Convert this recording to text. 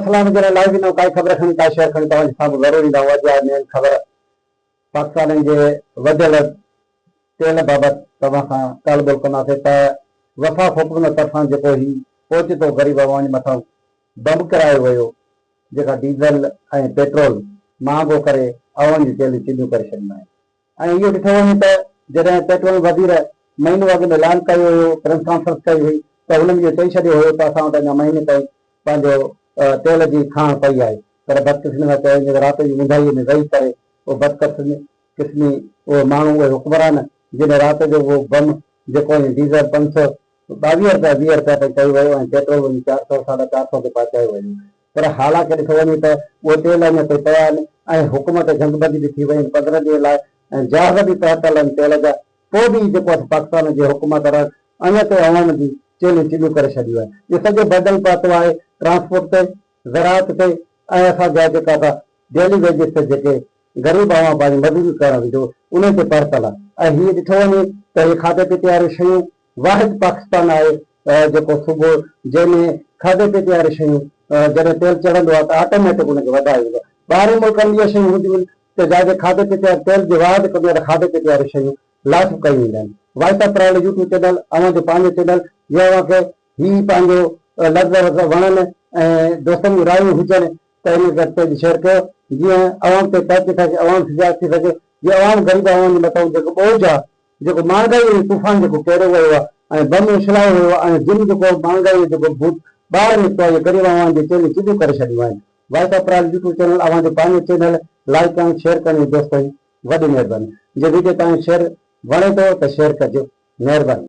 असलाम जरा लाइव नो काई खबर खणी का शेयर खणी तव्हांजे साम्हूं ज़रूरी था वॼा मेन ख़बर पाकिस्तान जे वधियल तेल बाबति तव्हां खां तालबुल कंदासीं त वफ़ाक़ हुकूमत तरफ़ां जेको ही ओचितो ग़रीब अवाम जे मथां बम करायो वियो, जेका डीज़ल ऐं पेट्रोल महांगो करे अवाम जी तेल चिलियूं करे छॾियूं आहिनि। ऐं इहो ॾिठो वञे त जॾहिं पेट्रोल वज़ीर महीनो अॻु में ऐलान कयो हुयो, प्रेस कॉन्फ्रेंस कई हुई, त हुननि इहो चई छॾियो हुयो त असां वटि अञा महीने ताईं पंहिंजो तेल जी खाण पई आहे। पर बदकिस्मती चयो राति जी ऊंधाईअ में वेही करे उहो बदकिस्मी उहे माण्हू उहे हुक्मरान जिन राति जो उहो बम जेको डीज़ल 522 रुपया 20 रुपया ते कयो वियो ऐं पेट्रोल वञी 400 450 ते पहुचायो वियो। पर हालांकि ॾिठो वञे त उहे तेल अञा ताईं पिया आहिनि ऐं हुकूमत जंगबंदी बि थी वई 15 ॾींहं लाइ ऐं जहाज़ बि तहतल आहिनि तेल जा। पोइ बि जेको पाकिस्तान जी हुकूमत अञा ताईं अवाम जी चेलियूं चिलियूं करे छॾियूं आहिनि। इहो सॼो बदल पातो आहे ट्रांसपोर्ट ते, ज़राअत ते ऐं असांजा जेका डेली वेजिस ते जेके ग़रीब अवाम पंहिंजी मज़दूरी करणु विझो उन ते पहुतल आहे। ऐं हीअ ॾिठो वञे त इहे खाधे पीते वारियूं शयूं वाहिद पाकिस्तान आहे जेको सुबुह जंहिंमें खाधे पीते वारियूं शयूं जॾहिं तेल चढ़ंदो आहे त ऑटोमेटिक उनखे वधाए वेंदो आहे। ॿाहिरि मुल्कनि जी शयूं हूंदियूं आहिनि त जिते खाधे पीते वारे तेल जी वाध कंदी आहे त खाधे पीते वारियूं शयूं लाइफ कयूं वेंदियूं आहिनि। वाइटा प्राइल यूट्यूब चैनल अवां जो पंहिंजो चैनल या खे ही पंहिंजो लफ़्ज़ वणनि ऐं दोस्तनि जूं रायूं हुजनि त इन खे शेयर कयो जीअं अवाम ते टच थी सघे, अवाम सिजात थी सघे। जीअं अवाम ग़रीब अवाम जे मथां जेको बोझ आहे, जेको महांगाई तूफ़ान जेको कहिड़ो वियो आहे ऐं बम उछलायो वियो आहे ऐं जिन जेको महांगाई जेको भूत ॿाहिरि निकितो आहे, ग़रीब अवाम जी चेलियूं चिलियूं करे छॾियूं आहिनि। वाइटा प्राइल यूट्यूब चैनल अवां जो पंहिंजो चैनल लाइक करणु शेयर करणु दोस्तनि वॾी महिरबानी। जे वीडियो तव्हांखे शेयर वणे थो त शेयर कजो, महिरबानी।